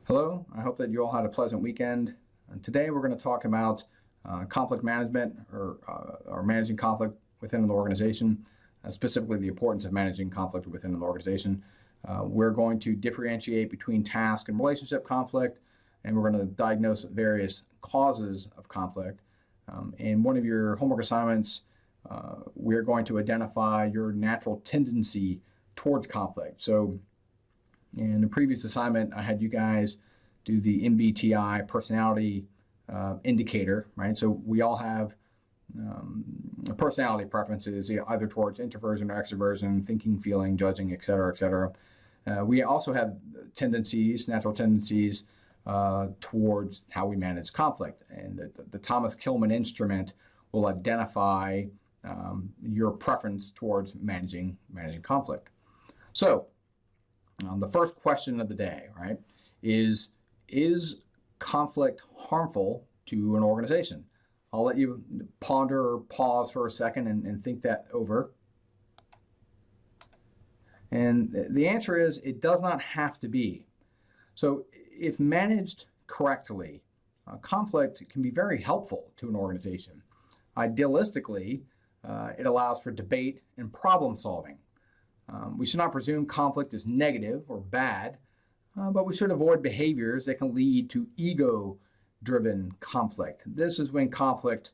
Hello, I hope that you all had a pleasant weekend. And today we're going to talk about conflict management or managing conflict within an organization, specifically the importance of managing conflict within an organization. We're going to differentiate between task and relationship conflict, and we're going to diagnose various causes of conflict. In one of your homework assignments, we're going to identify your natural tendency towards conflict. So in the previous assignment, I had you guys do the MBTI personality indicator, right? So we all have personality preferences, either towards introversion or extroversion, thinking, feeling, judging, et cetera, et cetera. We also have tendencies, natural tendencies, towards how we manage conflict. And the Thomas Kilmann instrument will identify your preference towards managing conflict. So the first question of the day, right, is conflict harmful to an organization? I'll let you ponder or pause for a second and think that over. And the answer is it does not have to be. So if managed correctly, conflict can be very helpful to an organization. Idealistically, it allows for debate and problem solving. We should not presume conflict is negative or bad, but we should avoid behaviors that can lead to ego-driven conflict. This is when conflict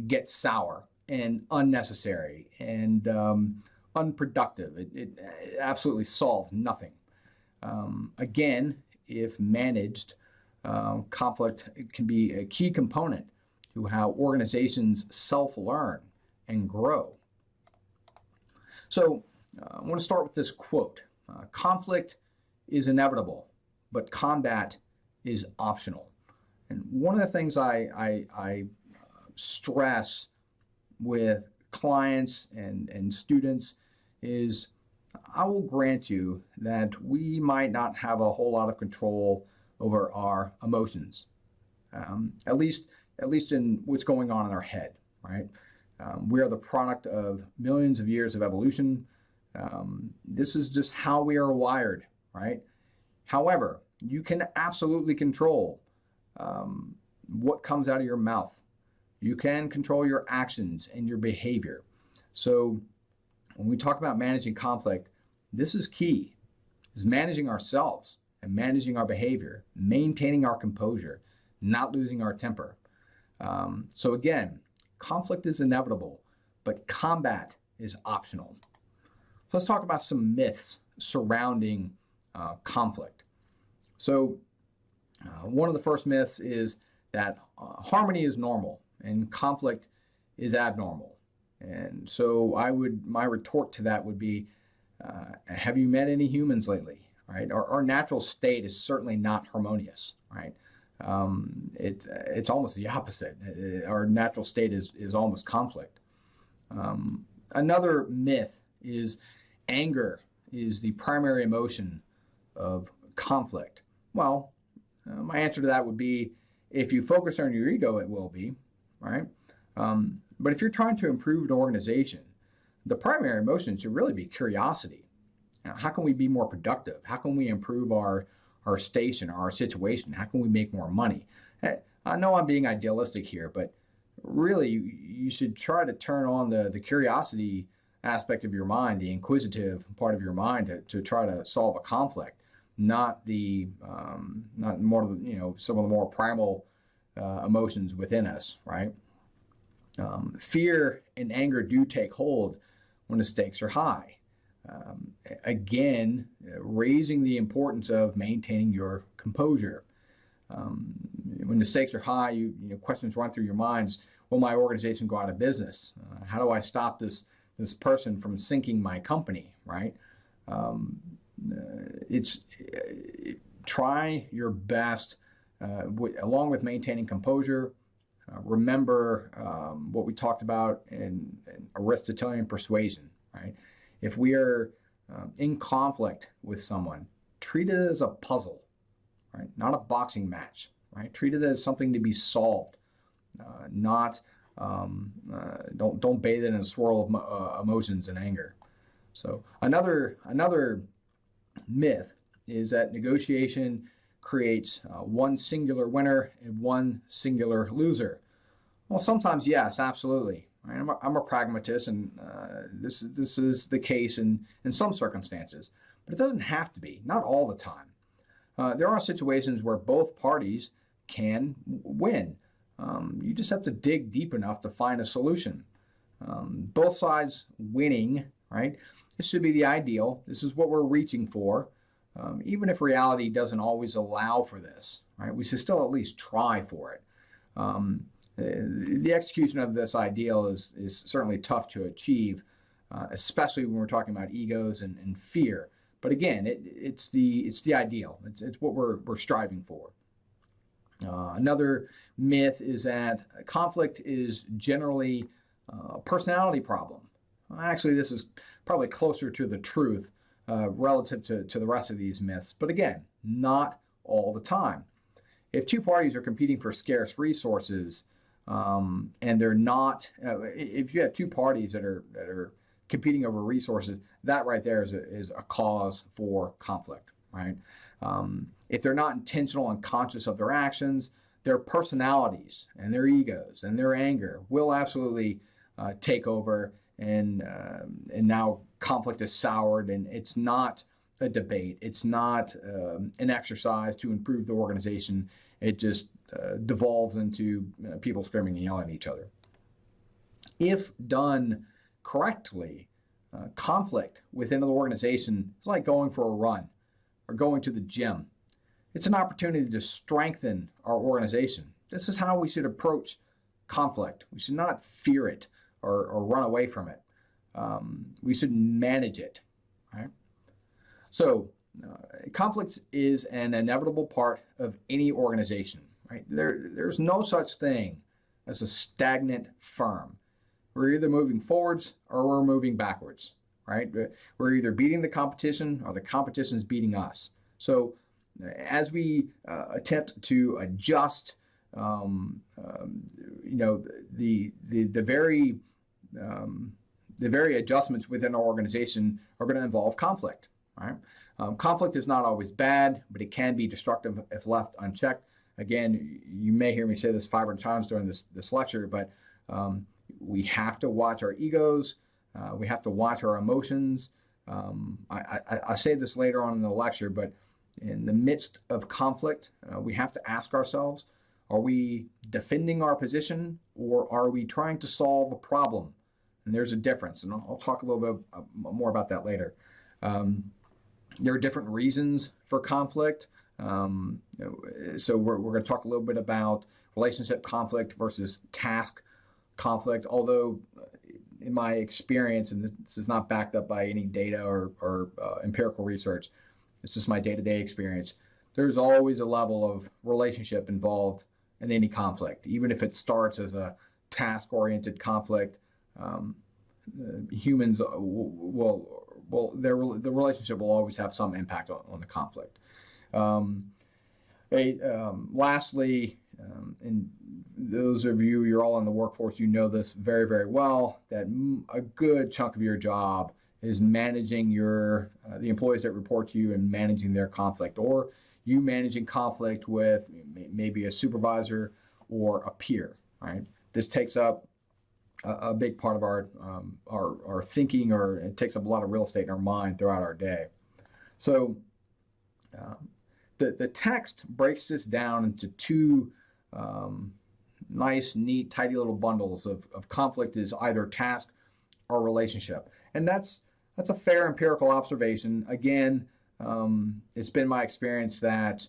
gets sour and unnecessary and unproductive. It absolutely solves nothing. Again, if managed, conflict can be a key component to how organizations self-learn and grow. So I want to start with this quote. Conflict is inevitable, but combat is optional. And one of the things I stress with clients and students is I will grant you that we might not have a whole lot of control over our emotions, at least in what's going on in our head, right? We are the product of millions of years of evolution. This is just how we are wired, right? However, you can absolutely control what comes out of your mouth. You can control your actions and your behavior. So when we talk about managing conflict, this is key, is managing ourselves and managing our behavior, maintaining our composure, not losing our temper. So again, conflict is inevitable, but combat is optional. Let's talk about some myths surrounding conflict. So one of the first myths is that harmony is normal and conflict is abnormal. And so my retort to that would be, have you met any humans lately, right? Our natural state is certainly not harmonious, right? It's almost the opposite. Our natural state is almost conflict. Another myth is anger is the primary emotion of conflict. Well, my answer to that would be, if you focus on your ego, it will be, right? But if you're trying to improve an organization, the primary emotion should really be curiosity. How can we be more productive? How can we improve our station, our situation? How can we make more money? I know I'm being idealistic here, but really you should try to turn on the curiosity aspect of your mind, the inquisitive part of your mind to try to solve a conflict, not more some of the more primal emotions within us, right? Fear and anger do take hold when the stakes are high. Again, raising the importance of maintaining your composure. When the stakes are high, questions run through your minds. Will my organization go out of business? How do I stop this person from sinking my company, right? Try your best, along with maintaining composure. Remember what we talked about in Aristotelian persuasion, right? If we are in conflict with someone, treat it as a puzzle, right? Not a boxing match, right? Treat it as something to be solved, don't bathe it in a swirl of emotions and anger. So another myth is that negotiation creates one singular winner and one singular loser? Well, sometimes yes, absolutely. Right? I'm a pragmatist, and this is the case in some circumstances, but it doesn't have to be. Not all the time. There are situations where both parties can win. You just have to dig deep enough to find a solution. Both sides winning, right? This should be the ideal. This is what we're reaching for. Even if reality doesn't always allow for this, right? We should still at least try for it. The execution of this ideal is certainly tough to achieve, especially when we're talking about egos and fear. But again, it's the ideal. It's what we're striving for. Another myth is that conflict is generally a personality problem. Actually, this is probably closer to the truth relative to the rest of these myths. But again, not all the time. If two parties are competing for scarce resources, and they're not, if you have two parties that are competing over resources, that right there is a cause for conflict, right? If they're not intentional and conscious of their actions, their personalities and their egos and their anger will absolutely take over, and now conflict is soured, and it's not a debate. It's not an exercise to improve the organization. It just devolves into people screaming and yelling at each other. If done correctly, conflict within the organization is like going for a run or going to the gym. It's an opportunity to strengthen our organization. This is how we should approach conflict. We should not fear it or run away from it. We should manage it, right? So conflict is an inevitable part of any organization, right? There's no such thing as a stagnant firm. We're either moving forwards or we're moving backwards, right? We're either beating the competition or the competition is beating us. So as we attempt to adjust, the very adjustments within our organization are going to involve conflict, right? Conflict is not always bad, but it can be destructive if left unchecked. Again, you may hear me say this 500 times during this lecture, but we have to watch our egos. We have to watch our emotions. I say this later on in the lecture, but in the midst of conflict, we have to ask ourselves, are we defending our position or are we trying to solve a problem? And there's a difference, and I'll talk a little bit more about that later. There are different reasons for conflict. So we're going to talk a little bit about relationship conflict versus task conflict, although in my experience, and this is not backed up by any data or empirical research, it's just my day-to-day experience, there's always a level of relationship involved in any conflict. Even if it starts as a task-oriented conflict, humans the relationship will always have some impact on the conflict. Lastly, and those of you, you're all in the workforce, you know this very, very well, that a good chunk of your job is managing the employees that report to you and managing their conflict, or you managing conflict with maybe a supervisor or a peer, right? This takes up a big part of our thinking, or it takes up a lot of real estate in our mind throughout our day. So the text breaks this down into two nice, neat, tidy little bundles of conflict is either task or relationship. And that's a fair empirical observation. Again, it's been my experience that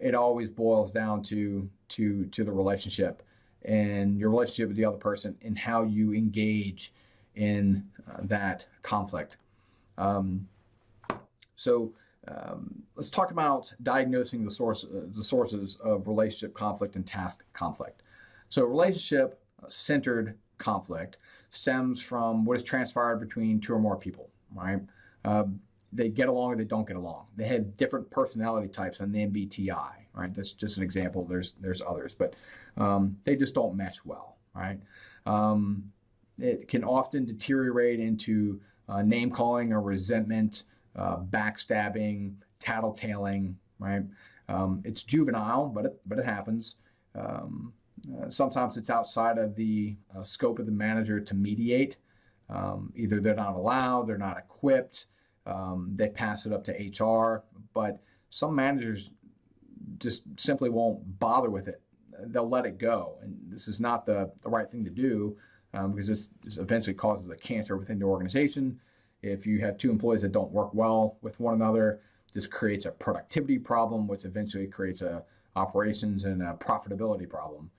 it always boils down to the relationship and your relationship with the other person and how you engage in that conflict. Let's talk about diagnosing the sources of relationship conflict and task conflict. So relationship-centered conflict stems from what has transpired between two or more people, right? They get along or they don't get along. They have different personality types on the MBTI, right? That's just an example. There's others, but they just don't mesh well, right? It can often deteriorate into name-calling or resentment, backstabbing, tattletaling, right? It's juvenile, but it happens. Sometimes it's outside of the scope of the manager to mediate. Either they're not allowed, they're not equipped, they pass it up to HR, but some managers just simply won't bother with it. They'll let it go, and this is not the right thing to do, because this eventually causes a cancer within the organization. If you have two employees that don't work well with one another, this creates a productivity problem, which eventually creates a operations and a profitability problem.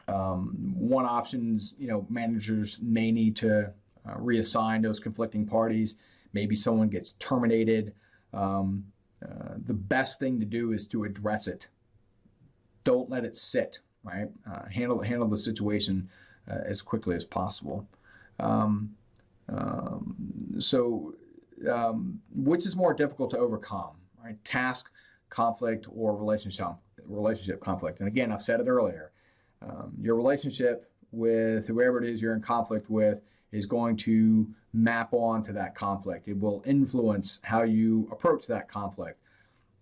One option is, managers may need to reassign those conflicting parties. Maybe someone gets terminated. The best thing to do is to address it. Don't let it sit, right? Handle the situation as quickly as possible. Which is more difficult to overcome, right? Task conflict or relationship conflict. And again, I've said it earlier. Your relationship with whoever it is you're in conflict with is going to map on to that conflict. It will influence how you approach that conflict.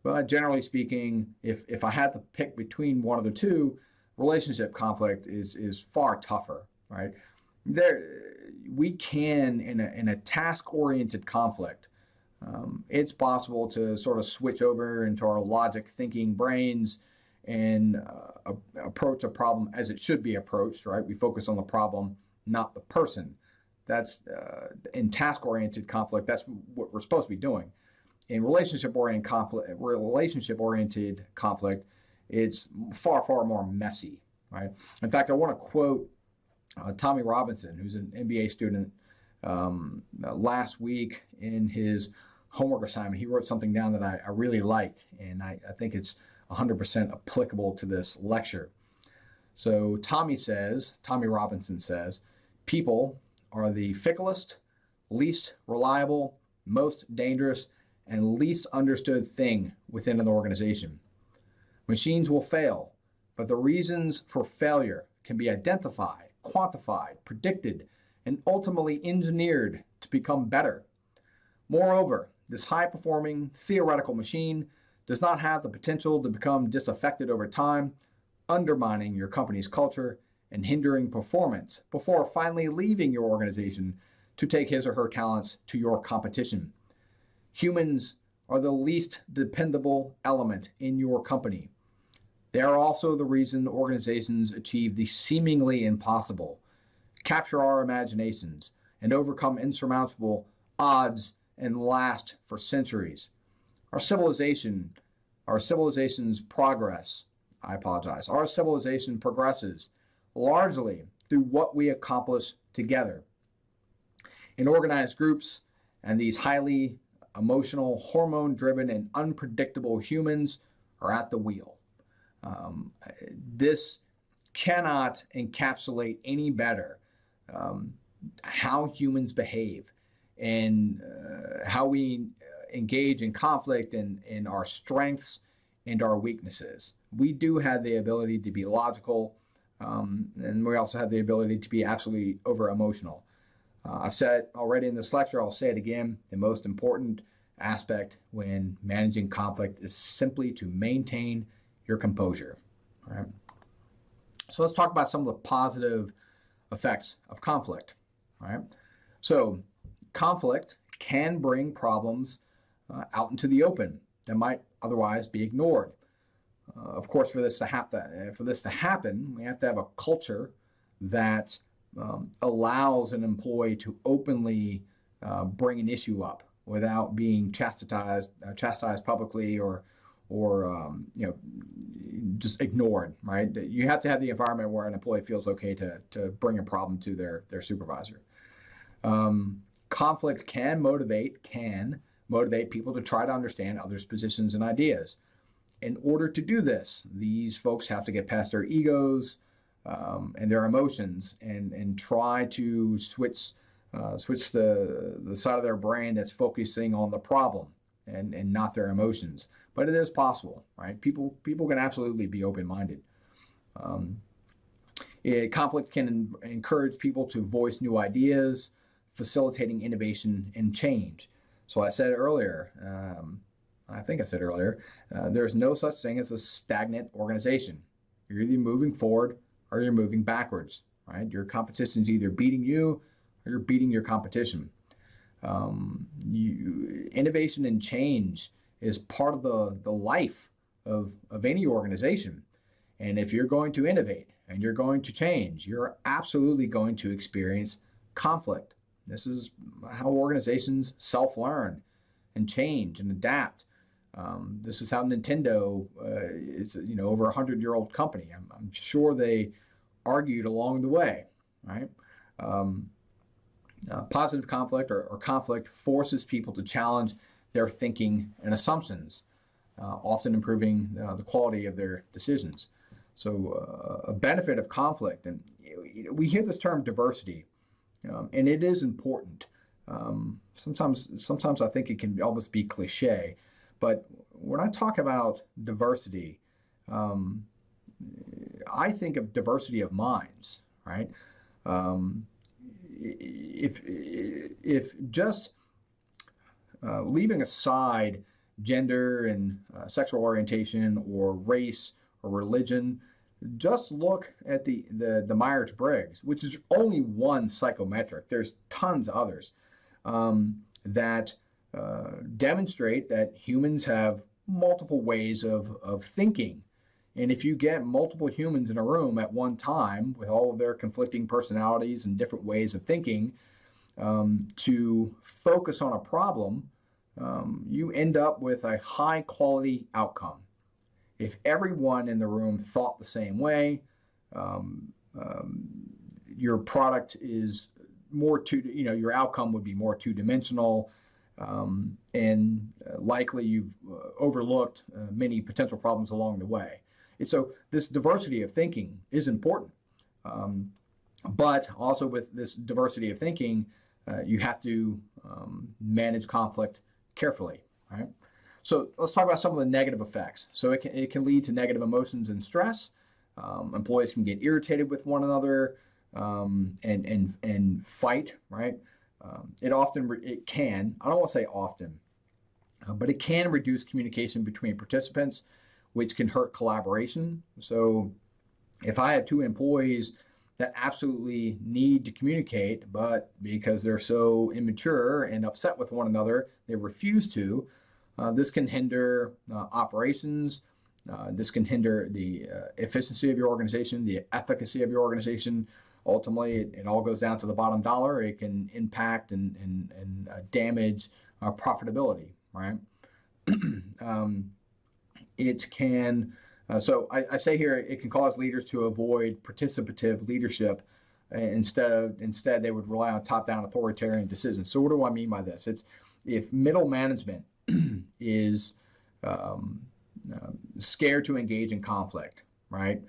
But generally speaking, if I had to pick between one of the two, relationship conflict is far tougher, right? We can, in a task-oriented conflict, it's possible to sort of switch over into our logic thinking brains and approach a problem as it should be approached, right? We focus on the problem, not the person. That's in task-oriented conflict, that's what we're supposed to be doing. In relationship-oriented conflict, it's far, far more messy, right? In fact, I want to quote Tommy Robinson, who's an MBA student. Last week in his homework assignment, he wrote something down that I really liked, and I think it's 100% applicable to this lecture. So Tommy Robinson says, people are the ficklest, least reliable, most dangerous, and least understood thing within an organization. Machines will fail, but the reasons for failure can be identified, quantified, predicted, and ultimately engineered to become better. Moreover, this high-performing theoretical machine does not have the potential to become disaffected over time, undermining your company's culture and hindering performance before finally leaving your organization to take his or her talents to your competition. Humans are the least dependable element in your company. They are also the reason organizations achieve the seemingly impossible, capture our imaginations, and overcome insurmountable odds and last for centuries. Our civilization progresses largely through what we accomplish together. In organized groups, and these highly emotional, hormone-driven, and unpredictable humans are at the wheel. This cannot encapsulate any better how humans behave and how we engage in conflict and in our strengths and our weaknesses. We do have the ability to be logical, and we also have the ability to be absolutely over-emotional. I've said it already in this lecture, I'll say it again, the most important aspect when managing conflict is simply to maintain your composure. All right? So let's talk about some of the positive effects of conflict. All right? So conflict can bring problems out into the open that might otherwise be ignored. Of course, for this to happen, we have to have a culture that allows an employee to openly bring an issue up without being chastised publicly or just ignored. Right? You have to have the environment where an employee feels okay to bring a problem to their supervisor. Conflict can motivate people to try to understand others' positions and ideas. In order to do this, these folks have to get past their egos and their emotions and try to switch the side of their brain that's focusing on the problem and not their emotions. But it is possible, right? People can absolutely be open-minded. Conflict can encourage people to voice new ideas, facilitating innovation and change. So I said earlier, I think I said earlier, there's no such thing as a stagnant organization. You're either moving forward or you're moving backwards, right? Your competition is either beating you or you're beating your competition. Innovation and change is part of the life of any organization. And if you're going to innovate and you're going to change, you're absolutely going to experience conflict. This is how organizations self-learn and change and adapt. This is how Nintendo is, over 100-year-old company. I'm sure they argued along the way, right? Positive conflict or conflict forces people to challenge their thinking and assumptions, often improving the quality of their decisions. So a benefit of conflict, and we hear this term diversity, and it is important. Sometimes I think it can almost be cliche, but when I talk about diversity, I think of diversity of minds, right? If just leaving aside gender and sexual orientation or race or religion, just look at the Myers-Briggs, which is only one psychometric. There's tons of others that demonstrate that humans have multiple ways of thinking. And if you get multiple humans in a room at one time with all of their conflicting personalities and different ways of thinking to focus on a problem, you end up with a high quality outcome. If everyone in the room thought the same way, your product is more your outcome would be more two-dimensional, and likely you've overlooked many potential problems along the way. And so this diversity of thinking is important, but also with this diversity of thinking, you have to manage conflict carefully, right? So let's talk about some of the negative effects. So it can lead to negative emotions and stress. Employees can get irritated with one another and fight, right? It can, I don't want to say often, but it can reduce communication between participants, which can hurt collaboration. So if I have two employees that absolutely need to communicate, but because they're so immature and upset with one another, they refuse to, this can hinder operations. This can hinder the efficiency of your organization, the efficacy of your organization. Ultimately, it all goes down to the bottom dollar. It can impact and damage profitability, right? It can, so I say here, it can cause leaders to avoid participative leadership. Instead, they would rely on top-down authoritarian decisions. So what do I mean by this? It's if middle management is scared to engage in conflict, right?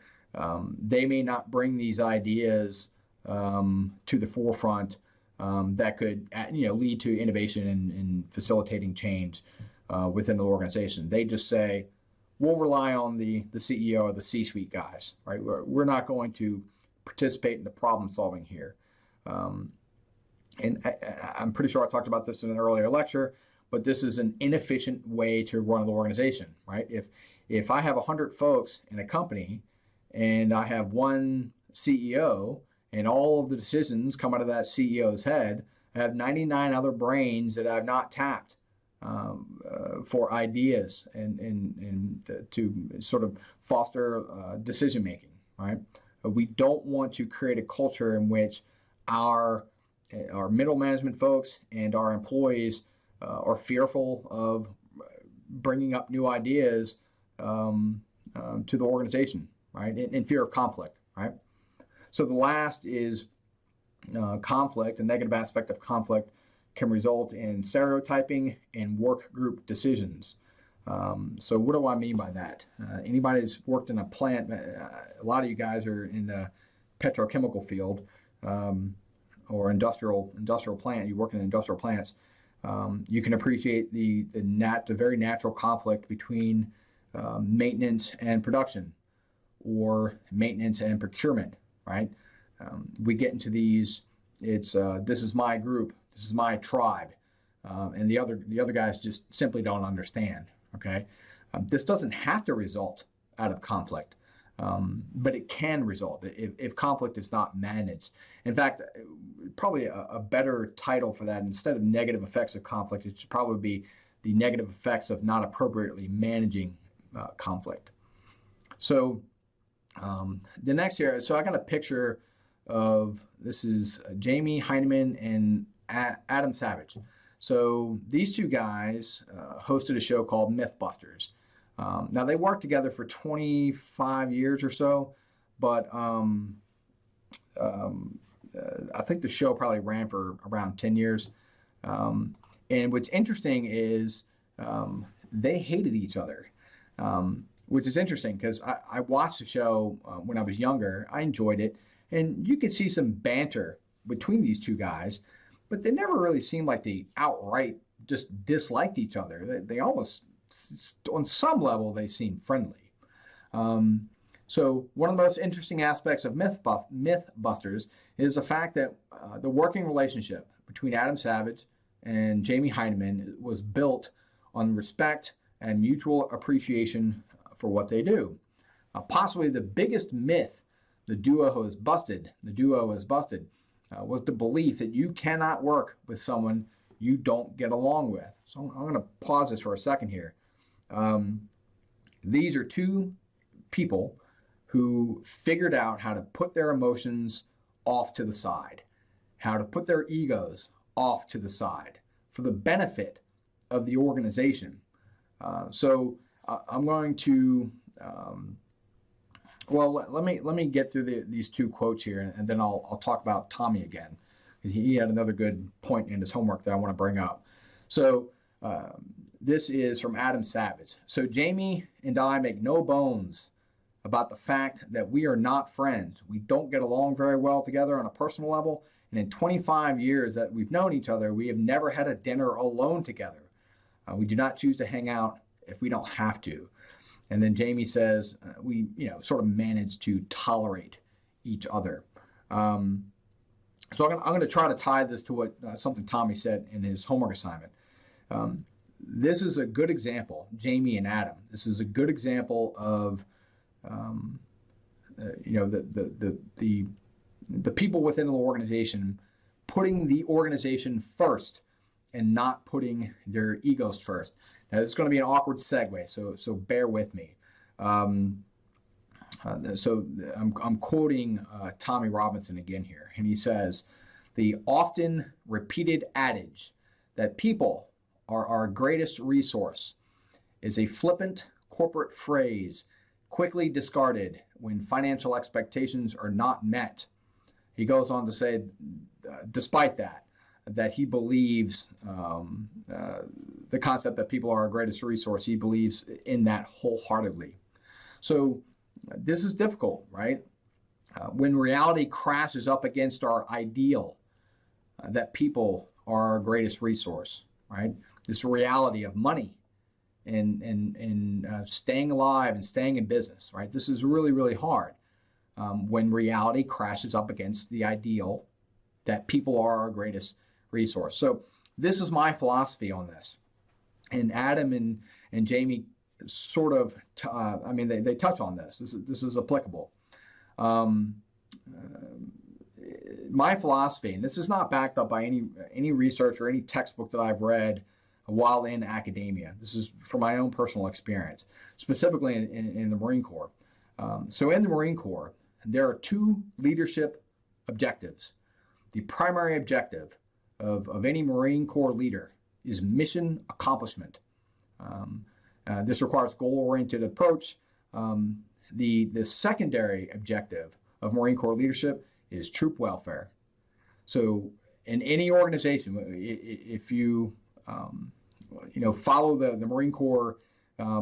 They may not bring these ideas to the forefront that could lead to innovation and facilitating change within the organization. They just say, we'll rely on the CEO or the C-suite guys, right? We're not going to participate in the problem solving here. And I'm pretty sure I talked about this in an earlier lecture, but this is an inefficient way to run the organization, right? If I have 100 folks in a company and I have one CEO and all of the decisions come out of that CEO's head, I have 99 other brains that I've not tapped for ideas and to sort of foster decision making, right? We don't want to create a culture in which our middle management folks and our employees are fearful of bringing up new ideas to the organization, right? In fear of conflict, right? So the last is conflict. A negative aspect of conflict can result in stereotyping and work group decisions. So what do I mean by that? Anybody that's worked in a plant, a lot of you guys are in the petrochemical field or industrial plant, you work in industrial plants, you can appreciate the very natural conflict between maintenance and production or maintenance and procurement, right? We get into these, it's this is my group, this is my tribe, and the other guys just simply don't understand, Okay, this doesn't have to result out of conflict, but it can result if conflict is not managed. In fact, probably a better title for that, instead of negative effects of conflict, it should probably be the negative effects of not appropriately managing conflict. So the next here, so I got a picture of, this is Jamie Heineman and Adam Savage. So these two guys hosted a show called Mythbusters. Now they worked together for 25 years or so, but I think the show probably ran for around 10 years. And what's interesting is they hated each other, which is interesting because I watched the show when I was younger. I enjoyed it. And you could see some banter between these two guys, but they never really seemed like they outright just disliked each other. They almost, on some level, they seemed friendly. So one of the most interesting aspects of Mythbusters is the fact that the working relationship between Adam Savage and Jamie Heineman was built on respect and mutual appreciation for what they do. Possibly the biggest myth the duo has busted was the belief that you cannot work with someone you don't get along with. So I'm going to pause this for a second here. These are two people who figured out how to put their emotions off to the side, how to put their egos off to the side for the benefit of the organization. So I'm going to, well, let me get through these two quotes here, and then I'll talk about Tommy again, because he had another good point in his homework that I want to bring up. So this is from Adam Savage. So Jamie and I make no bones about the fact that we are not friends. We don't get along very well together on a personal level, and in 25 years that we've known each other, we have never had a dinner alone together. We do not choose to hang out if we don't have to. And then Jamie says we, sort of manage to tolerate each other. So I'm going to try to tie this to what something Tommy said in his homework assignment. This is a good example, Jamie and Adam. This is a good example of the people within the organization putting the organization first and not putting their egos first. Now, this is going to be an awkward segue, so bear with me. So I'm quoting Tommy Robinson again here, and he says, "The often repeated adage that people are our greatest resource is a flippant corporate phrase quickly discarded when financial expectations are not met." He goes on to say, despite that he believes the concept that people are our greatest resource, he believes in that wholeheartedly. So this is difficult, right? When reality crashes up against our ideal that people are our greatest resource, right? This reality of money and staying alive and staying in business, right? This is really, really hard when reality crashes up against the ideal that people are our greatest resource. So this is my philosophy on this. And Adam and Jamie sort of, they touch on this. This is applicable. My philosophy, and this is not backed up by any research or any textbook that I've read while in academia. This is from my own personal experience, specifically in the Marine Corps. So in the Marine Corps, there are two leadership objectives. The primary objective of any Marine Corps leader is mission accomplishment. This requires goal-oriented approach. The secondary objective of Marine Corps leadership is troop welfare. So in any organization, if you follow the Marine Corps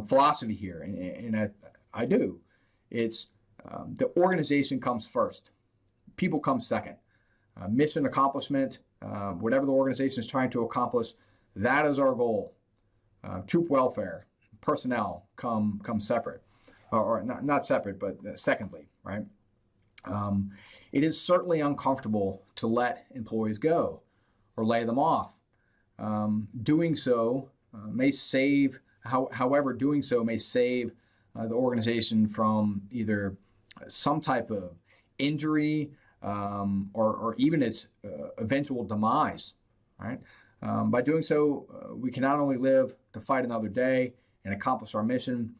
philosophy here, and I do, it's the organization comes first. People come second. Mission accomplishment, whatever the organization is trying to accomplish, that is our goal. Troop welfare, personnel come separate, or not separate, but secondly, right? It is certainly uncomfortable to let employees go or lay them off. Doing so may save However, doing so may save the organization from either some type of injury or even its eventual demise, right? By doing so, we can not only live to fight another day and accomplish our mission,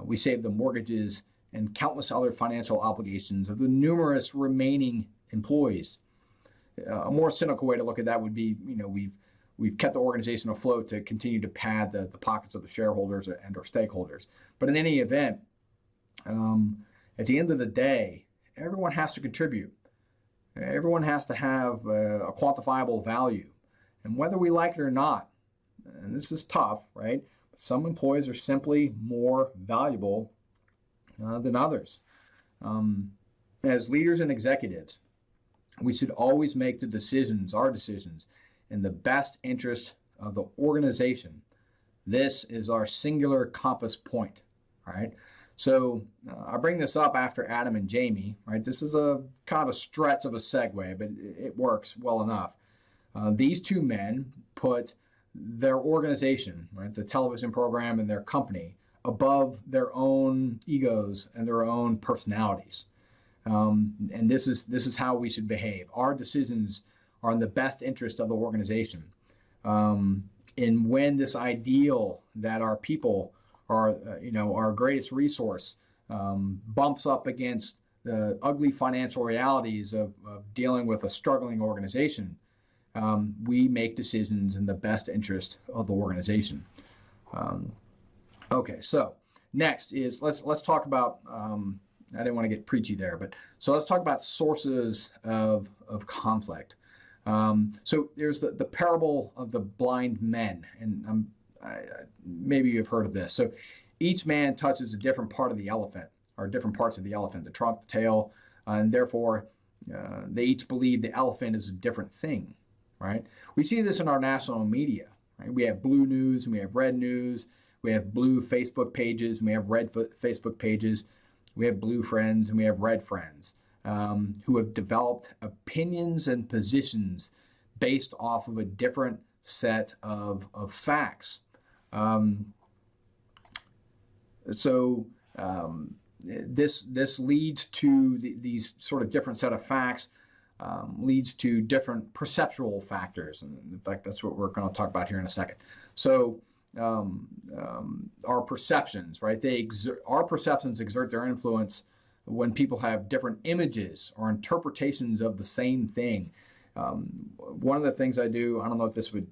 we save the mortgages and countless other financial obligations of the numerous remaining employees. A more cynical way to look at that would be, we've kept the organization afloat to continue to pad the pockets of the shareholders and our stakeholders. But in any event, at the end of the day, everyone has to contribute. Everyone has to have a quantifiable value. And whether we like it or not, and this is tough, right? Some employees are simply more valuable than others. As leaders and executives, we should always make our decisions, in the best interest of the organization. This is our singular compass point, right? So I bring this up after Adam and Jamie, right? This is a kind of a stretch of a segue, but it works well enough. These two men put their organization, right, the television program and their company, above their own egos and their own personalities. And this is how we should behave. Our decisions are in the best interest of the organization. And when this ideal that our people are, our greatest resource, bumps up against the ugly financial realities of dealing with a struggling organization, we make decisions in the best interest of the organization. Okay, so next is let's talk about. I didn't want to get preachy there, but so let's talk about sources of conflict. So there's the parable of the blind men, and maybe you've heard of this. So each man touches a different part of the elephant, or different parts of the elephant, the trunk, the tail, and therefore they each believe the elephant is a different thing, right? We see this in our national media, right? We have blue news and we have red news. We have blue Facebook pages and we have red Facebook pages. We have blue friends and we have red friends who have developed opinions and positions based off of a different set of facts. This leads to these sort of different set of facts, leads to different perceptual factors. And in fact, that's what we're going to talk about here in a second. So our perceptions, right? Our perceptions exert their influence when people have different images or interpretations of the same thing. One of the things I do, I don't know if this would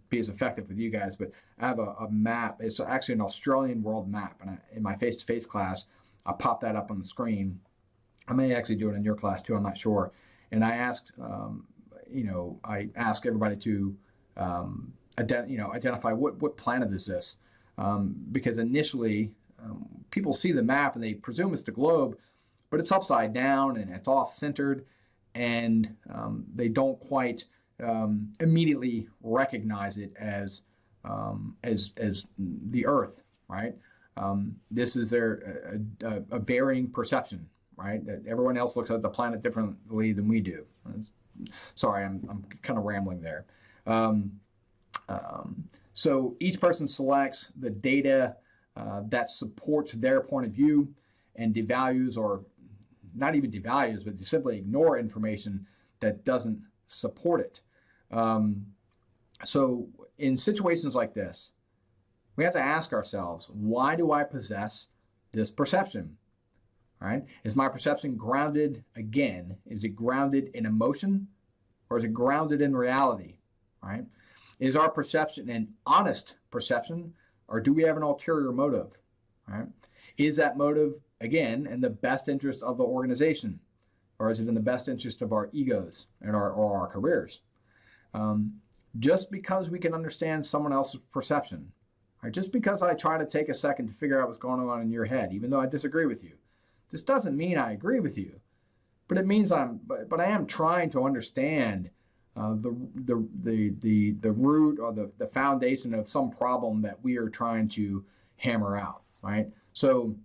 be as effective with you guys, but I have a map. It's actually an Australian world map. And in my face-to-face class, I pop that up on the screen. I may actually do it in your class too, I'm not sure. And I asked, I ask everybody to identify what planet is this, because initially people see the map and they presume it's the globe, but it's upside down and it's off-centered, and they don't quite immediately recognize it as the Earth, right? This is a varying perception, right? That everyone else looks at the planet differently than we do. Sorry, I'm kind of rambling there. So each person selects the data that supports their point of view and devalues, or not even devalues, but they simply ignore information that doesn't support it. So in situations like this, we have to ask ourselves, why do I possess this perception? Right? Is my perception grounded, again, is it grounded in emotion, or is it grounded in reality? Right? Is our perception an honest perception, or do we have an ulterior motive? Right? Is that motive, again, in the best interest of the organization, or is it in the best interest of our egos and our careers? Just because we can understand someone else's perception, right? Just because I try to take a second to figure out what's going on in your head, even though I disagree with you, this doesn't mean I agree with you, but it means I am trying to understand the root or the foundation of some problem that we are trying to hammer out, right? So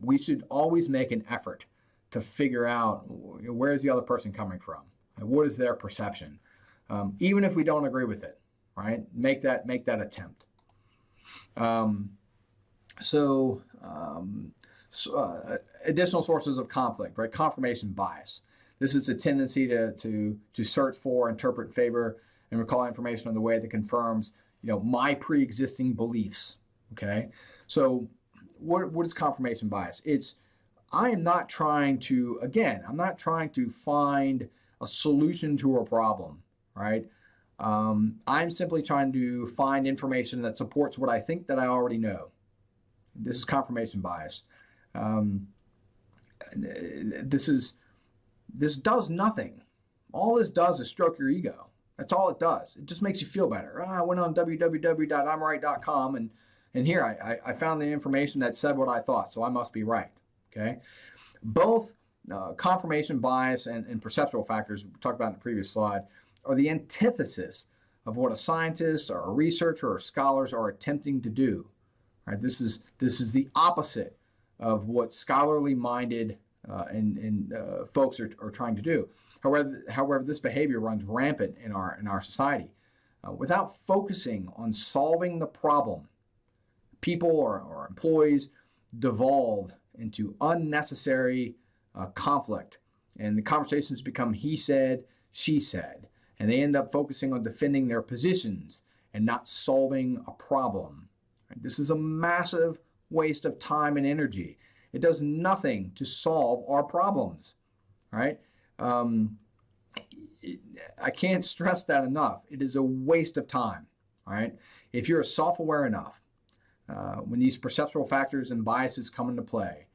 we should always make an effort to figure out where is the other person coming from, and what is their perception, even if we don't agree with it, right? Make that attempt. Um, so, additional sources of conflict, right? Confirmation bias. This is a tendency to search for, interpret, favor, and recall information in the way that confirms, my pre-existing beliefs. Okay, so what is confirmation bias? I am not trying to, again, I'm not trying to find a solution to a problem, right? I'm simply trying to find information that supports what I think that I already know. This is confirmation bias. This does nothing. All this does is stroke your ego. That's all it does. It just makes you feel better. I went on www.imright.com and here I found the information that said what I thought, so I must be right. Okay, both confirmation bias and perceptual factors we talked about in the previous slide are the antithesis of what a scientist or a researcher or scholars are attempting to do. Right? This is the opposite of what scholarly minded and folks are trying to do. However, this behavior runs rampant in our society. Without focusing on solving the problem, people or employees devolve into unnecessary conflict, and the conversations become he said, she said, and they end up focusing on defending their positions and not solving a problem. Right? This is a massive waste of time and energy. It does nothing to solve our problems. Right? I can't stress that enough. It is a waste of time. All right? If you're self-aware enough, when these perceptual factors and biases come into play,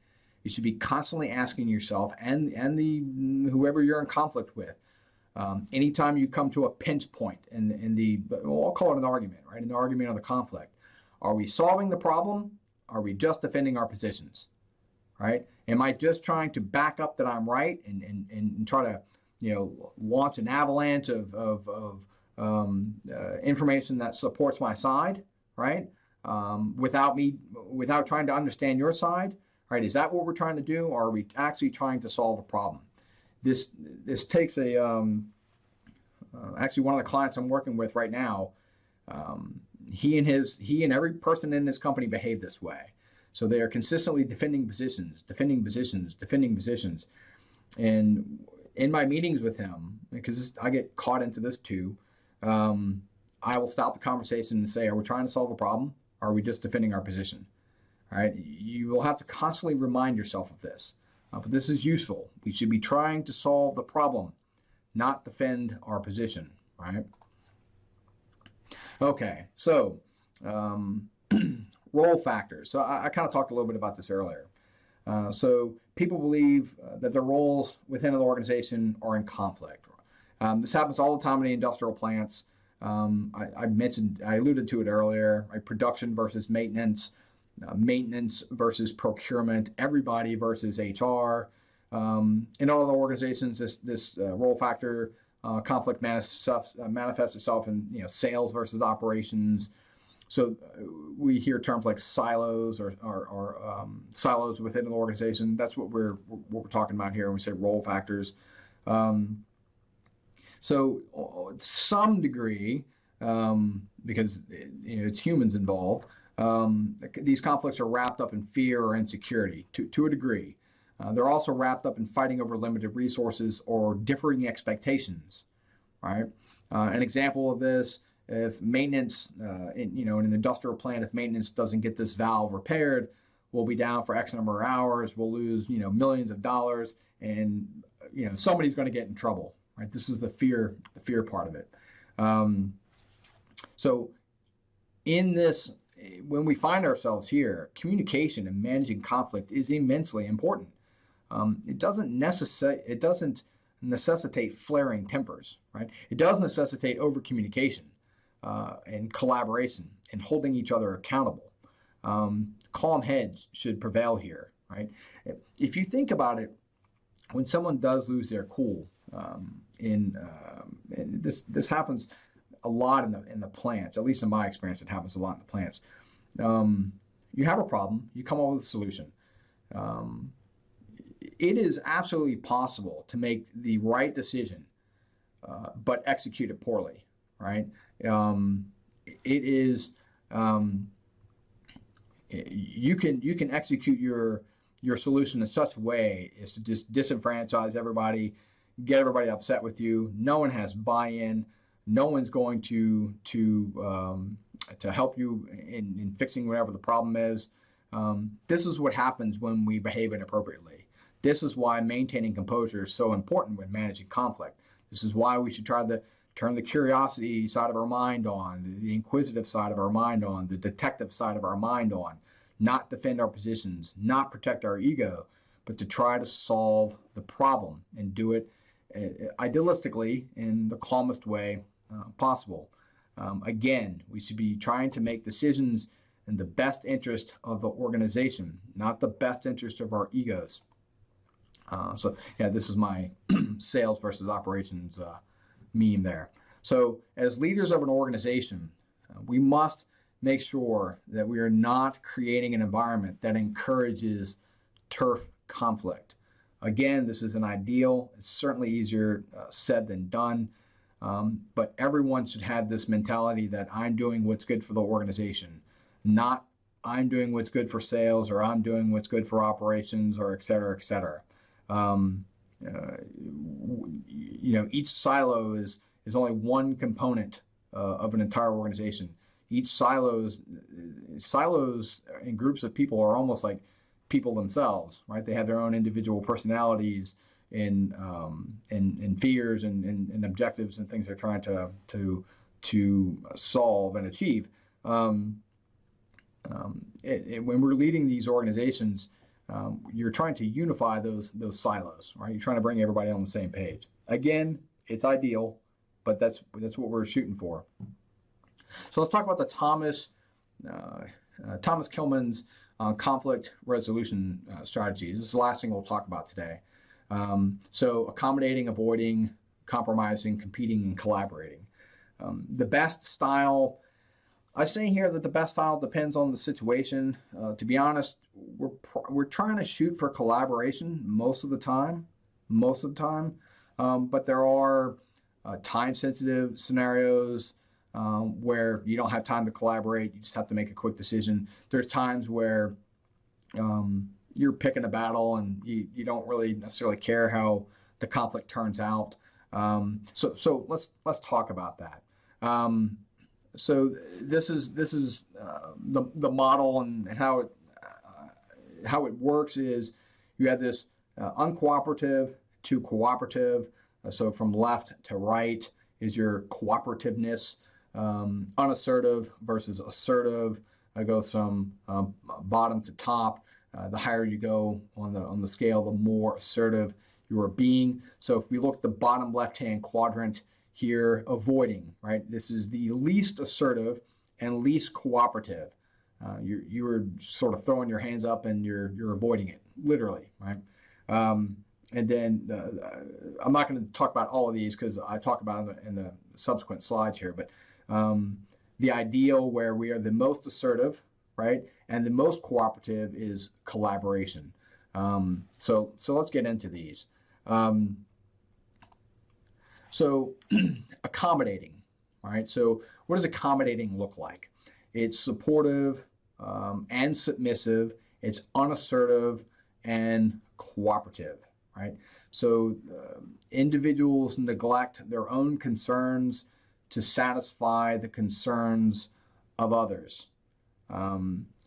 you should be constantly asking yourself and the whoever you're in conflict with, anytime you come to a pinch point in the, well, I'll call it an argument, right? An argument or the conflict. Are we solving the problem? Are we just defending our positions? Right? Am I just trying to back up that I'm right and try to, launch an avalanche of information that supports my side, right? Without trying to understand your side, right? Is that what we're trying to do, or are we actually trying to solve a problem? This takes actually one of the clients I'm working with right now. He and every person in this company behave this way. So they are consistently defending positions. And in my meetings with him, because I get caught into this too, I will stop the conversation and say, are we trying to solve a problem? Or are we just defending our position? All right. You will have to constantly remind yourself of this. But this is useful. We should be trying to solve the problem, not defend our position. Right? Okay. So role factors. So I kind of talked a little bit about this earlier. So people believe that their roles within an organization are in conflict. This happens all the time in the industrial plants. I alluded to it earlier, right? Production versus maintenance, maintenance versus procurement, everybody versus HR. In all the organizations, this role factor conflict manifests itself in sales versus operations. So we hear terms like silos or silos within an organization. That's what we're talking about here when we say role factors. So to some degree, because it's humans involved, these conflicts are wrapped up in fear or insecurity to a degree. They're also wrapped up in fighting over limited resources or differing expectations. Right? An example of this: if maintenance, in an industrial plant, if maintenance doesn't get this valve repaired, we'll be down for X number of hours. We'll lose, millions of dollars, and somebody's going to get in trouble. Right? This is the fear part of it. So, in this, when we find ourselves here, communication and managing conflict is immensely important. It doesn't necessitate flaring tempers. Right? It does necessitate over communication. And collaboration and holding each other accountable. Calm heads should prevail here, right? If you think about it, when someone does lose their cool, and this happens a lot in the plants. At least in my experience, it happens a lot in the plants. You have a problem, you come up with a solution. It is absolutely possible to make the right decision, but execute it poorly, right? It is you can execute your solution in such a way as to just disenfranchise everybody, get everybody upset with you. No one has buy-in. No one's going to help you in fixing whatever the problem is. This is what happens when we behave inappropriately. This is why maintaining composure is so important when managing conflict. This is why we should try to turn the curiosity side of our mind on, the inquisitive side of our mind on, the detective side of our mind on, not defend our positions, not protect our ego, but to try to solve the problem and do it idealistically in the calmest way possible. Again, we should be trying to make decisions in the best interest of the organization, not the best interest of our egos. So yeah, this is my sales versus operations meme there. So as leaders of an organization, we must make sure that we are not creating an environment that encourages turf conflict. Again, this is an ideal. It's certainly easier said than done. But everyone should have this mentality that I'm doing what's good for the organization, not I'm doing what's good for sales or I'm doing what's good for operations or et cetera, et cetera. Each silo is only one component of an entire organization. Each silos and groups of people are almost like people themselves, right? They have their own individual personalities and fears and objectives and things they're trying to solve and achieve. When we're leading these organizations, you're trying to unify those silos, right? You're trying to bring everybody on the same page. Again, it's ideal, but that's what we're shooting for. So let's talk about the Thomas Kilmann's conflict resolution strategy. This is the last thing we'll talk about today. So accommodating, avoiding, compromising, competing, and collaborating. The best style, I say here that the best style depends on the situation. To be honest, we're trying to shoot for collaboration most of the time, but there are time-sensitive scenarios where you don't have time to collaborate. You just have to make a quick decision. There's times where you're picking a battle and you don't really necessarily care how the conflict turns out. So let's talk about that. So this is the model, and how it works is you have this uncooperative to cooperative. So from left to right is your cooperativeness. Unassertive versus assertive. I go from bottom to top. The higher you go on the scale, the more assertive you are being. So if we look at the bottom left-hand quadrant here, avoiding, right? This is the least assertive and least cooperative. You are sort of throwing your hands up and you're avoiding it, literally, right? And then I'm not going to talk about all of these because I talk about them in the subsequent slides here, but the ideal where we are the most assertive, right, and the most cooperative is collaboration. So let's get into these. So accommodating, right? So what does accommodating look like? It's supportive and submissive. It's unassertive and cooperative, right? So individuals neglect their own concerns to satisfy the concerns of others.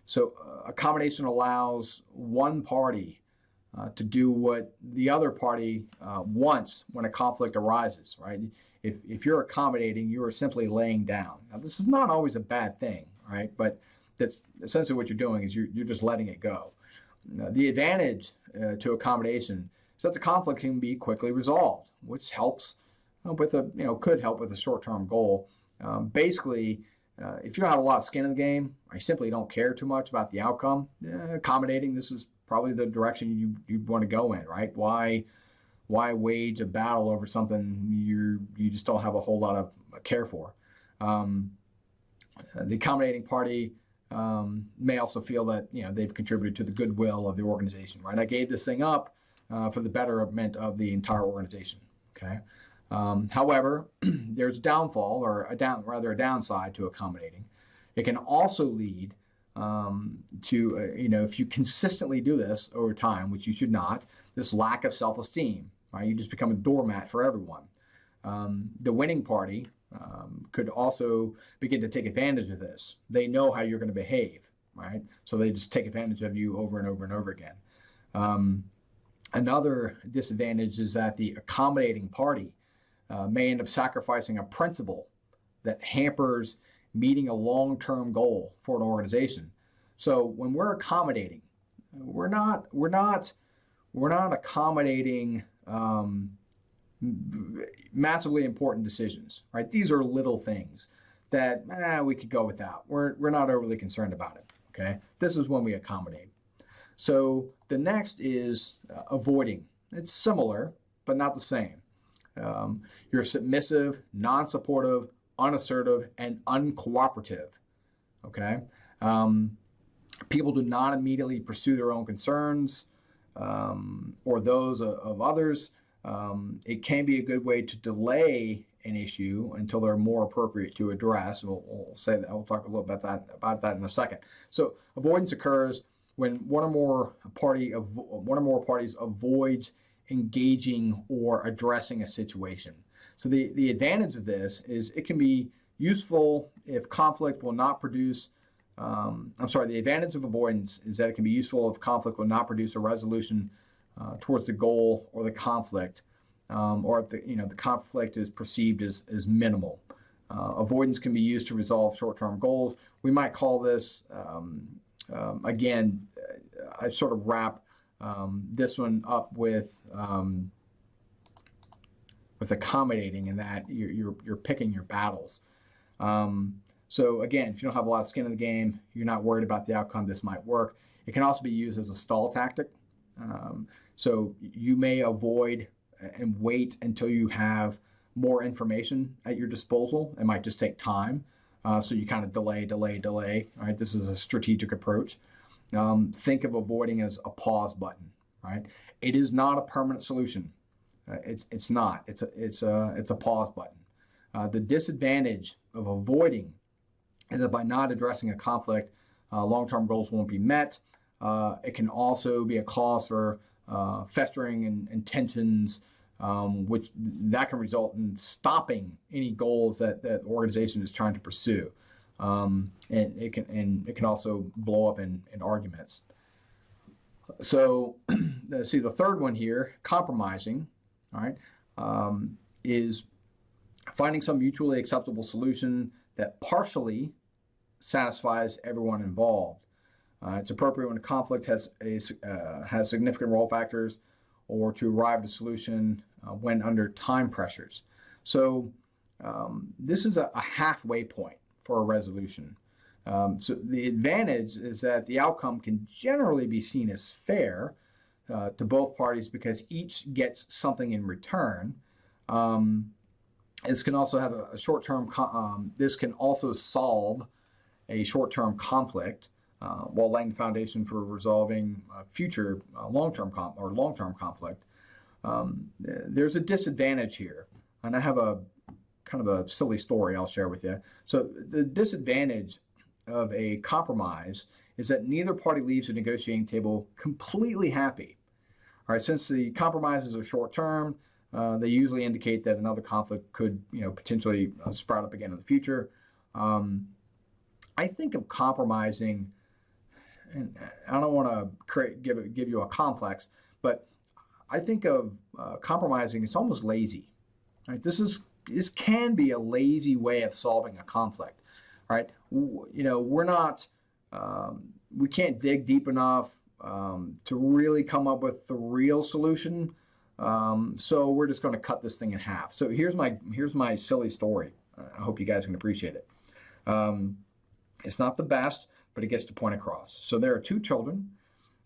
So accommodation allows one party to do what the other party wants when a conflict arises, right? If you're accommodating, you are simply laying down. Now, this is not always a bad thing, right? But that's essentially what you're doing is you're just letting it go. The advantage to accommodation is that the conflict can be quickly resolved, which helps could help with a short-term goal. Basically, if you don't have a lot of skin in the game, or you simply don't care too much about the outcome, accommodating, this is probably the direction you want to go in, right? Why wage a battle over something you just don't have a whole lot of care for? The accommodating party may also feel that they've contributed to the goodwill of the organization, right? I gave this thing up for the betterment of the entire organization. Okay. However, there's a downfall, or a downside to accommodating. It can also lead if you consistently do this over time, which you should not, this lack of self-esteem, right? You just become a doormat for everyone. The winning party could also begin to take advantage of this. They know how you're going to behave, right? So they just take advantage of you over and over and over again. Another disadvantage is that the accommodating party may end up sacrificing a principle that hampers meeting a long-term goal for an organization. So when we're accommodating, we're not accommodating massively important decisions, right? These are little things that we could go without. We're not overly concerned about it. Okay, this is when we accommodate. So the next is avoiding. It's similar, but not the same. You're submissive, non-supportive, unassertive, and uncooperative. Okay, people do not immediately pursue their own concerns or those of others. It can be a good way to delay an issue until they're more appropriate to address. We'll say that. We'll talk a little bit about that in a second. So avoidance occurs when one or more parties avoids engaging or addressing a situation. So the advantage of this is it can be useful if conflict will not produce. The advantage of avoidance is that it can be useful if conflict will not produce a resolution towards the goal or the conflict, or if the conflict is perceived as minimal. Avoidance can be used to resolve short-term goals. We might call this, again, I sort of wrap this one up with accommodating, in that you're picking your battles. So again, if you don't have a lot of skin in the game, you're not worried about the outcome, this might work. It can also be used as a stall tactic. So you may avoid and wait until you have more information at your disposal. It might just take time. So you kind of delay. Right? This is a strategic approach. Think of avoiding as a pause button. Right? It is not a permanent solution. It's not. It's a pause button. The disadvantage of avoiding is that by not addressing a conflict, long-term goals won't be met. It can also be a cause for festering and tensions, which that can result in stopping any goals that the organization is trying to pursue. And it can also blow up in arguments. So, see, the third one here, compromising, all right, is finding some mutually acceptable solution that partially satisfies everyone involved. It's appropriate when a conflict has significant role factors, or to arrive at a solution when under time pressures. So this is a halfway point for a resolution. So the advantage is that the outcome can generally be seen as fair to both parties because each gets something in return. This can also have a short-term. This can also solve a short-term conflict while laying the foundation for resolving future long-term conflict. There's a disadvantage here, and I have a kind of a silly story I'll share with you. So the disadvantage of a compromise is that neither party leaves the negotiating table completely happy. All right, since the compromises are short-term, they usually indicate that another conflict could, potentially sprout up again in the future. I think of compromising, and I don't want to give you a complex, but I think of compromising. It's almost lazy. Right? This can be a lazy way of solving a conflict. Right? We're not. We can't dig deep enough to really come up with the real solution. So we're just going to cut this thing in half. So here's my silly story. I hope you guys can appreciate it. It's not the best, but it gets the point across. So there are two children,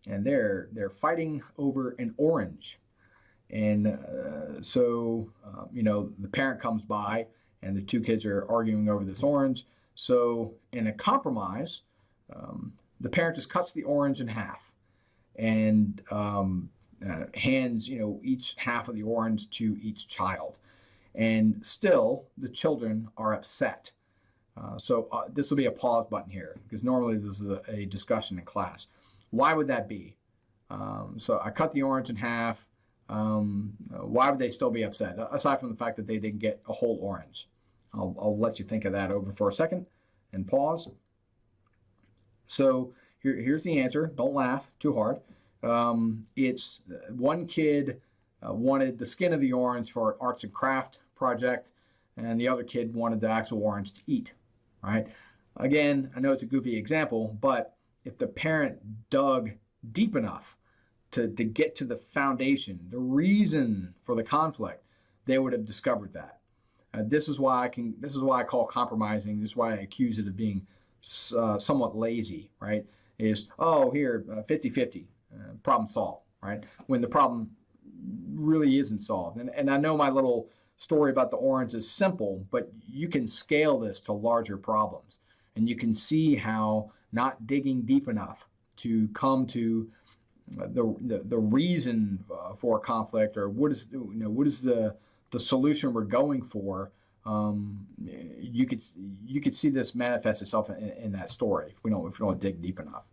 and they're fighting over an orange. And the parent comes by, and the two kids are arguing over this orange. So in a compromise, the parent just cuts the orange in half and hands each half of the orange to each child. And still, the children are upset. This will be a pause button here because normally this is a discussion in class. Why would that be? So I cut the orange in half. Why would they still be upset? Aside from the fact that they didn't get a whole orange. I'll let you think of that over for a second and pause. So here's the answer. Don't laugh too hard. It's one kid wanted the skin of the orange for an arts and craft project, and the other kid wanted the actual orange to eat, right? Again, I know it's a goofy example, but if the parent dug deep enough to get to the foundation, the reason for the conflict, they would have discovered that. This is why I call compromising. This is why I accuse it of being somewhat lazy, right? Is, oh, here, 50-50, problem solved, right? When the problem really isn't solved. And I know my little story about the orange is simple, but you can scale this to larger problems. And you can see how not digging deep enough to come to the reason for a conflict, or what is the solution we're going for. You could see this manifest itself in that story if we don't dig deep enough.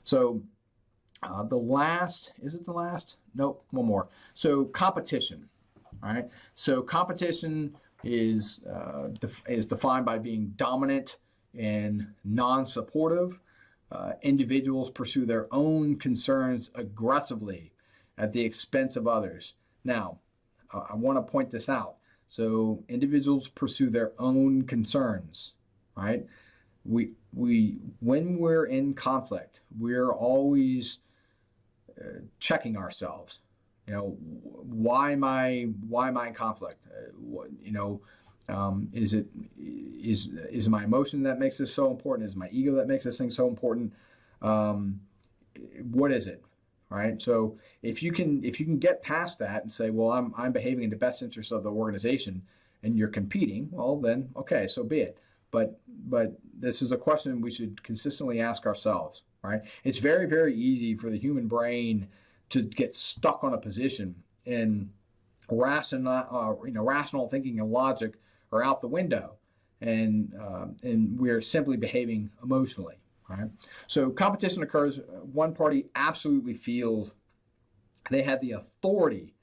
So is it the last? Nope, one more. So competition, all right? So competition is defined by being dominant and non-supportive. Individuals pursue their own concerns aggressively at the expense of others. Now, I want to point this out. So individuals pursue their own concerns, right? When we're in conflict, we're always checking ourselves. Why am I in conflict? Is it my emotion that makes this so important? Is it my ego that makes this thing so important? What is it? Right. So if you can get past that and say, well, I'm behaving in the best interest of the organization, and you're competing, well, then okay, so be it. But this is a question we should consistently ask ourselves. Right. It's very, very easy for the human brain to get stuck on a position, and rational thinking and logic are out the window, and we're simply behaving emotionally. Right? So competition occurs. One party absolutely feels they have the authority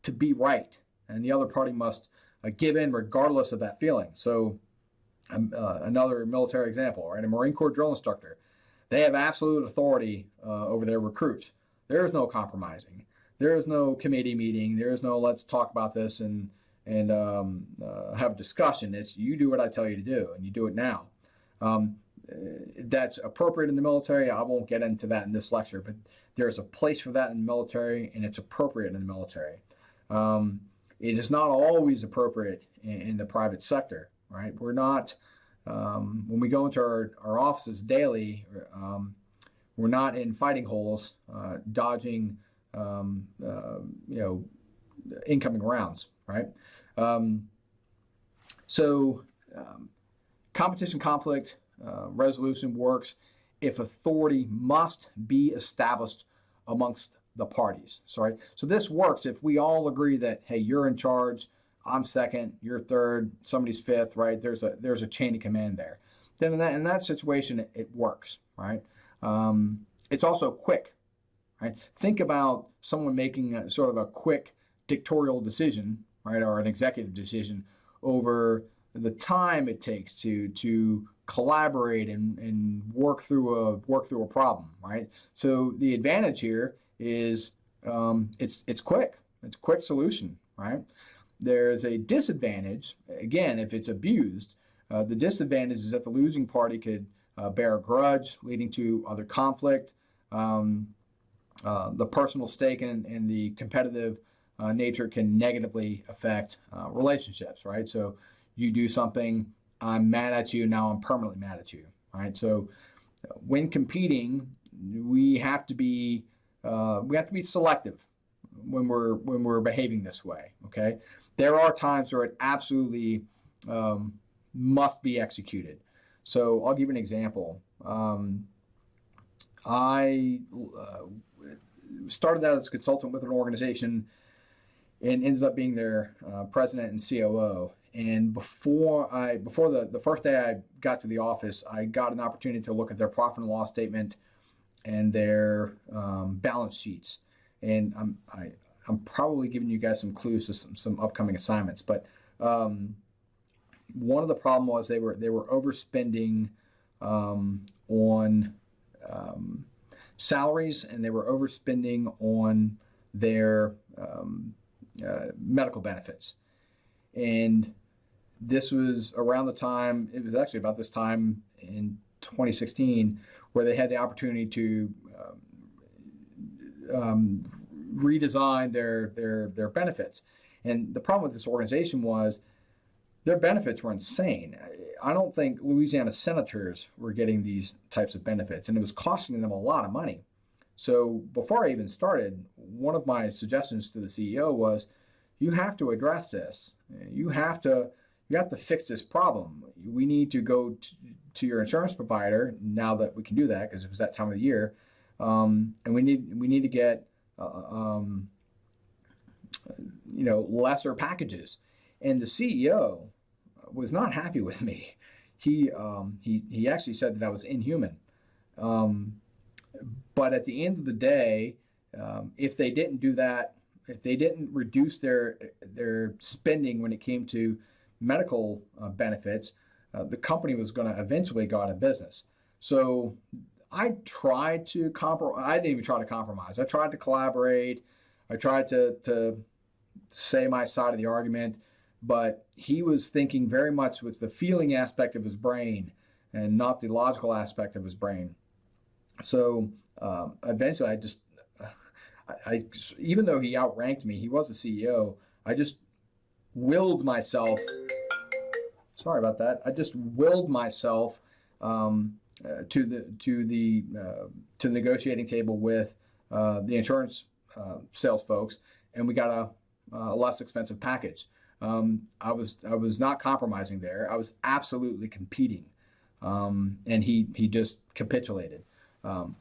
to be right, and the other party must give in regardless of that feeling. So another military example, right? A Marine Corps drill instructor, they have absolute authority over their recruits. There is no compromising. There is no committee meeting. There is no let's talk about this and have a discussion. It's you do what I tell you to do, and you do it now. That's appropriate in the military. I won't get into that in this lecture, but there's a place for that in the military, and it's appropriate in the military. It is not always appropriate in the private sector, right? We're not, when we go into our offices daily, we're not in fighting holes, dodging, incoming rounds, right? Competition conflict resolution works if authority must be established amongst the parties. So this works if we all agree that, hey, you're in charge, I'm second, you're third, somebody's fifth, right? There's a chain of command there. Then in that situation, it works, right? It's also quick, right? Think about someone making sort of a quick dictatorial decision, right, or an executive decision over the time it takes to collaborate and work through a problem, right? So the advantage here is it's quick. It's a quick solution, right? There's a disadvantage, again, if it's abused. The disadvantage is that the losing party could bear a grudge, leading to other conflict. The personal stake and the competitive nature can negatively affect relationships, right? So you do something, I'm mad at you, now I'm permanently mad at you, right? So when competing, we have to be selective when we're behaving this way, okay? There are times where it absolutely must be executed. So I'll give you an example. I started out as a consultant with an organization and ended up being their president and COO. And before the first day I got to the office, I got an opportunity to look at their profit and loss statement and their balance sheets. And I'm probably giving you guys some clues to some upcoming assignments. But one of the problem was they were overspending on salaries, and they were overspending on their medical benefits. And this was around the time, it was actually about this time in 2016, where they had the opportunity to redesign their benefits. And the problem with this organization was their benefits were insane. I don't think Louisiana senators were getting these types of benefits, and it was costing them a lot of money. So before I even started, one of my suggestions to the CEO was, you have to address this. You have to fix this problem. We need to go to your insurance provider now that we can do that, because it was that time of the year, and we need to get lesser packages. And the CEO was not happy with me. He actually said that I was inhuman. But at the end of the day, if they didn't do that, if they didn't reduce their spending when it came to medical benefits, the company was going to eventually go out of business. So I tried to compromise. I didn't even try to compromise. I tried to collaborate. I tried to say my side of the argument, but he was thinking very much with the feeling aspect of his brain and not the logical aspect of his brain. So eventually I even though he outranked me, he was the CEO, I just willed myself, sorry about that, I just willed myself to the negotiating table with the insurance sales folks, and we got a less expensive package. I was not compromising there. I was absolutely competing, and he just capitulated.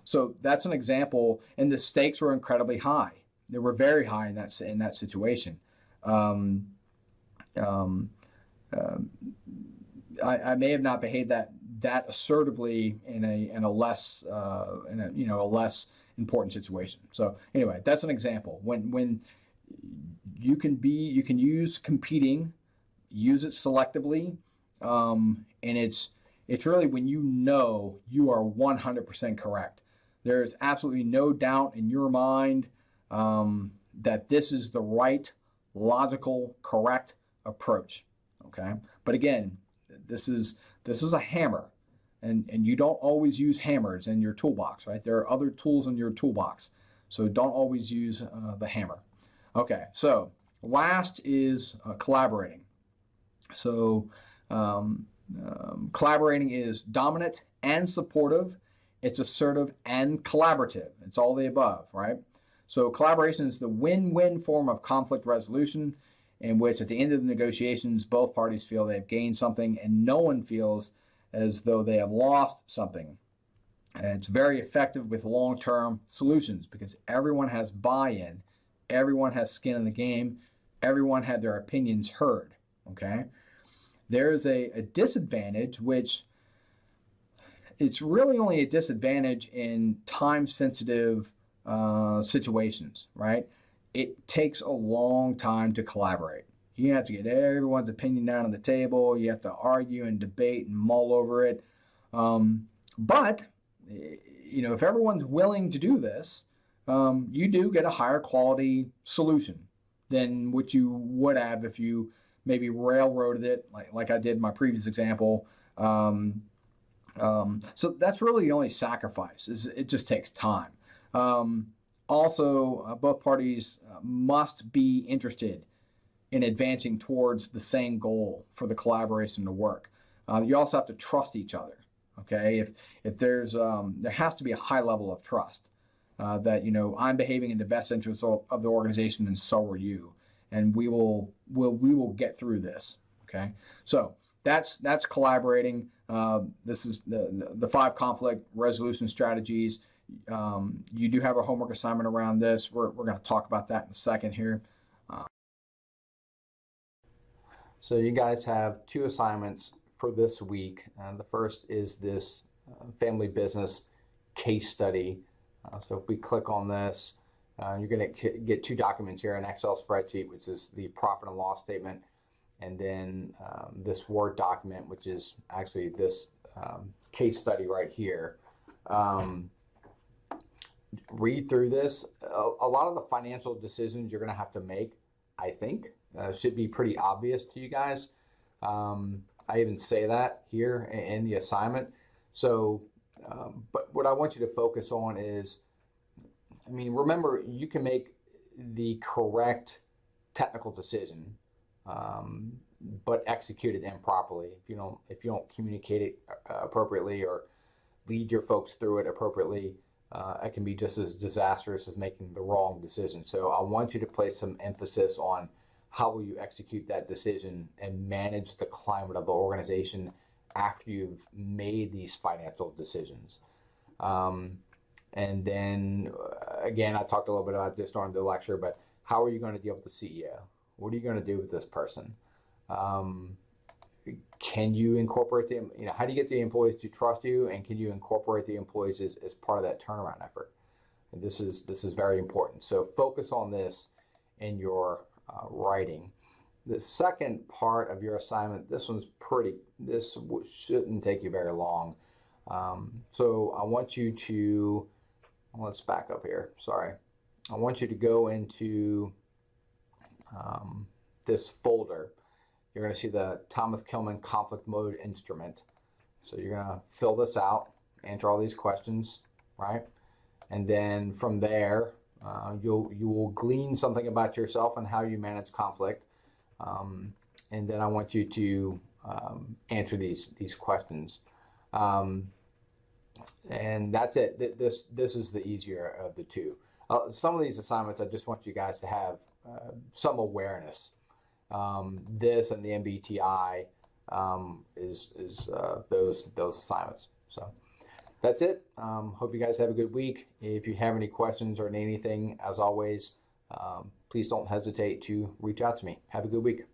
So that's an example, and the stakes were incredibly high. They were very high in that situation. I may have not behaved that assertively in a less important situation. So anyway, that's an example. When you can use competing, use it selectively, and it's really when you know you are 100% correct. There's absolutely no doubt in your mind that this is the right, logical, correct approach. Okay, but again, this is a hammer, and you don't always use hammers in your toolbox, right? There are other tools in your toolbox, so don't always use the hammer. Okay, so last is collaborating. So collaborating is dominant and supportive. It's assertive and collaborative. It's all the above, right? So collaboration is the win-win form of conflict resolution, in which at the end of the negotiations, both parties feel they have gained something and no one feels as though they have lost something. And it's very effective with long-term solutions because everyone has buy-in, everyone has skin in the game, everyone had their opinions heard, okay? There is a disadvantage, which it's really only a disadvantage in time-sensitive situations, right? It takes a long time to collaborate. You have to get everyone's opinion down on the table. You have to argue and debate and mull over it. But if everyone's willing to do this, you do get a higher quality solution than what you would have if you maybe railroaded it, like I did in my previous example. So that's really the only sacrifice. It just takes time. Also, both parties must be interested in advancing towards the same goal for the collaboration to work. You also have to trust each other. Okay, if there's there has to be a high level of trust that I'm behaving in the best interest of the organization, and so are you, and we will get through this. Okay, so that's collaborating. This is the 5 conflict resolution strategies. You do have a homework assignment around this. We're going to talk about that in a second here. So you guys have two assignments for this week. The first is this family business case study. So if we click on this, you're going to get two documents here, an Excel spreadsheet, which is the profit and loss statement, and then this Word document, which is actually this case study right here. Read through this. A lot of the financial decisions you're going to have to make, I think, should be pretty obvious to you guys. I even say that here in the assignment. So, but what I want you to focus on is, I mean, remember, you can make the correct technical decision, but execute it improperly if you don't communicate it appropriately or lead your folks through it appropriately. It can be just as disastrous as making the wrong decision. So I want you to place some emphasis on how will you execute that decision and manage the climate of the organization after you've made these financial decisions. And then, again, I talked a little bit about this during the lecture, but how are you going to deal with the CEO? What are you going to do with this person? Can you incorporate them? How do you get the employees to trust you, and can you incorporate the employees as part of that turnaround effort? And this is very important. So focus on this in your writing. The second part of your assignment, this shouldn't take you very long. So I want you to, let's back up here, sorry. I want you to go into this folder. You're going to see the Thomas Kilmann conflict mode instrument. So you're going to fill this out, answer all these questions, right? And then from there, you will glean something about yourself and how you manage conflict. And then I want you to answer these questions. And that's it. This is the easier of the two. Some of these assignments, I just want you guys to have some awareness. This and the MBTI is those assignments. So that's it. Hope you guys have a good week. If you have any questions or anything, as always, please don't hesitate to reach out to me. Have a good week.